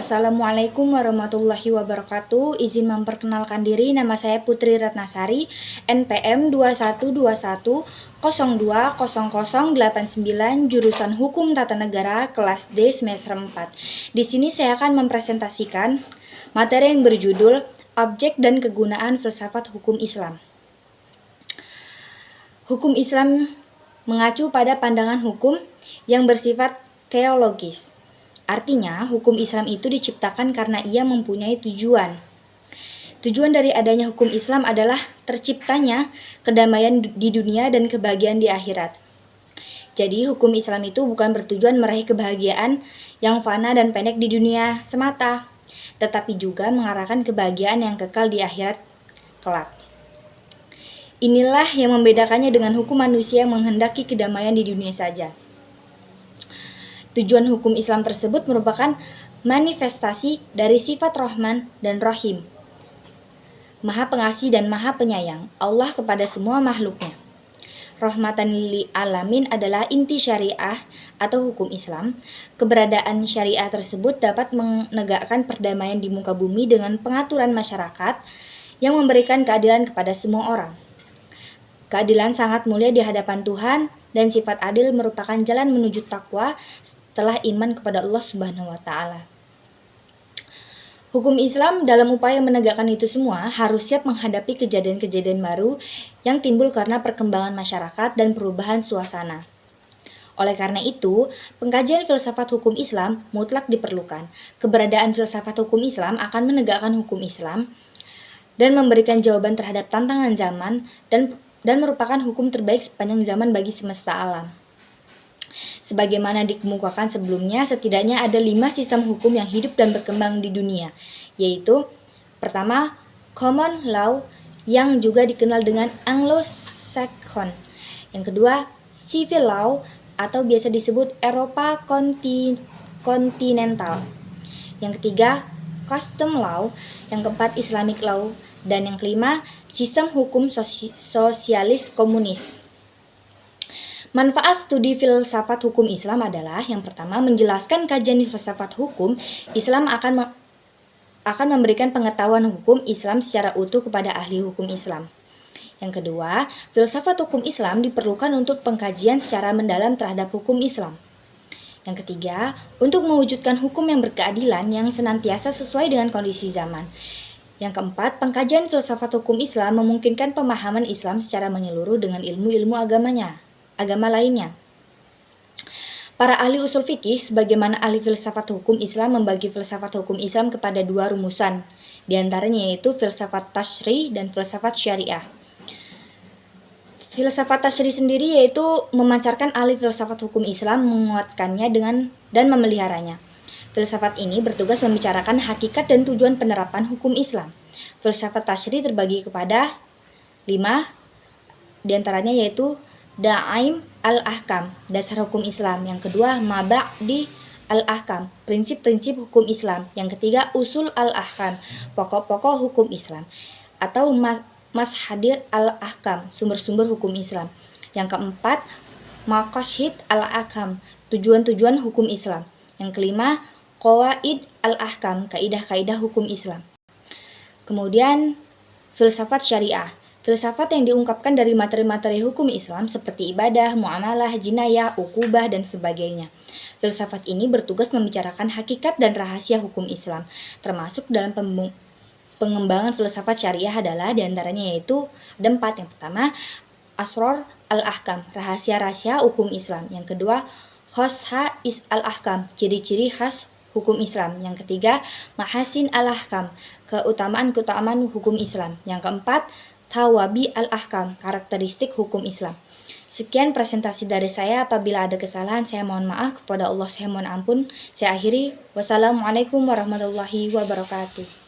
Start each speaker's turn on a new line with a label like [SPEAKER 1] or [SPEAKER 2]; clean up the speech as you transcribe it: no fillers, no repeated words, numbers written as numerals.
[SPEAKER 1] Assalamualaikum warahmatullahi wabarakatuh. Izin memperkenalkan diri, nama saya Putri Ratnasari, NPM 2121020089, jurusan Hukum Tata Negara, kelas D semester 4. Di sini saya akan mempresentasikan materi yang berjudul Objek dan Kegunaan Filsafat Hukum Islam. Hukum Islam mengacu pada pandangan hukum yang bersifat teologis. Artinya, hukum Islam itu diciptakan karena ia mempunyai tujuan. Tujuan dari adanya hukum Islam adalah terciptanya kedamaian di dunia dan kebahagiaan di akhirat. Jadi, hukum Islam itu bukan bertujuan meraih kebahagiaan yang fana dan pendek di dunia semata, tetapi juga mengarahkan kebahagiaan yang kekal di akhirat kelak. Inilah yang membedakannya dengan hukum manusia yang menghendaki kedamaian di dunia saja. Tujuan hukum Islam tersebut merupakan manifestasi dari sifat Rahman dan Rahim, Maha Pengasih dan Maha Penyayang Allah kepada semua makhluknya. Rahmatan lil alamin adalah inti syariah atau hukum Islam. Keberadaan syariah tersebut dapat menegakkan perdamaian di muka bumi dengan pengaturan masyarakat yang memberikan keadilan kepada semua orang. Keadilan sangat mulia di hadapan Tuhan dan sifat adil merupakan jalan menuju takwa setelah iman kepada Allah Subhanahu wa Ta'ala. Hukum Islam dalam upaya menegakkan itu semua harus siap menghadapi kejadian-kejadian baru yang timbul karena perkembangan masyarakat dan perubahan suasana. Oleh karena itu, pengkajian filsafat hukum Islam mutlak diperlukan. Keberadaan filsafat hukum Islam akan menegakkan hukum Islam dan memberikan jawaban terhadap tantangan zaman dan merupakan hukum terbaik sepanjang zaman bagi semesta alam. Sebagaimana dikemukakan sebelumnya, setidaknya ada 5 sistem hukum yang hidup dan berkembang di dunia, yaitu pertama, common law yang juga dikenal dengan Anglo-Saxon. Yang kedua, civil law atau biasa disebut Eropa kontinental. Yang ketiga, custom law. Yang keempat, Islamic law. Dan yang kelima, sistem hukum sosialis komunis. Manfaat studi filsafat hukum Islam adalah yang pertama, menjelaskan kajian filsafat hukum Islam akan memberikan pengetahuan hukum Islam secara utuh kepada ahli hukum Islam. Yang kedua, filsafat hukum Islam diperlukan untuk pengkajian secara mendalam terhadap hukum Islam. Yang ketiga, untuk mewujudkan hukum yang berkeadilan yang senantiasa sesuai dengan kondisi zaman. Yang keempat, pengkajian filsafat hukum Islam memungkinkan pemahaman Islam secara menyeluruh dengan ilmu-ilmu agama lainnya. Para ahli usul fikih sebagaimana ahli filsafat hukum Islam membagi filsafat hukum Islam kepada 2 rumusan, di antaranya yaitu filsafat tasyri dan filsafat syariah. Filsafat tasyri sendiri yaitu memancarkan ahli filsafat hukum Islam, menguatkannya dan memeliharanya. Filsafat ini bertugas membicarakan hakikat dan tujuan penerapan hukum Islam. Filsafat tasyri terbagi kepada 5, di antaranya yaitu Da'aim al-Ahkam, dasar hukum Islam. Yang kedua, Maba'di al-Ahkam, prinsip-prinsip hukum Islam. Yang ketiga, Usul al-Ahkam, pokok-pokok hukum Islam. Atau Mashadir al-Ahkam, sumber-sumber hukum Islam. Yang keempat, Maqasid al-Ahkam, tujuan-tujuan hukum Islam. Yang kelima, Qawaid al-Ahkam, kaidah-kaidah hukum Islam. Kemudian, filsafat syariah. Filsafat yang diungkapkan dari materi-materi hukum Islam seperti ibadah, muamalah, jinayah, ukubah, dan sebagainya. Filsafat ini bertugas membicarakan hakikat dan rahasia hukum Islam, termasuk dalam pengembangan filsafat syariah adalah diantaranya yaitu ada 4. Yang pertama, Asror al-Ahkam, rahasia-rahasia hukum Islam. Yang kedua, Khosais al-Ahkam, ciri-ciri khas hukum Islam. Yang ketiga, Mahasin al-Ahkam, keutamaan-keutamaan hukum Islam. Yang keempat, Tawabi al-Ahkam, karakteristik hukum Islam. Sekian presentasi dari saya. Apabila ada kesalahan, saya mohon maaf. Kepada Allah saya mohon ampun. Saya akhiri. Wassalamualaikum warahmatullahi wabarakatuh.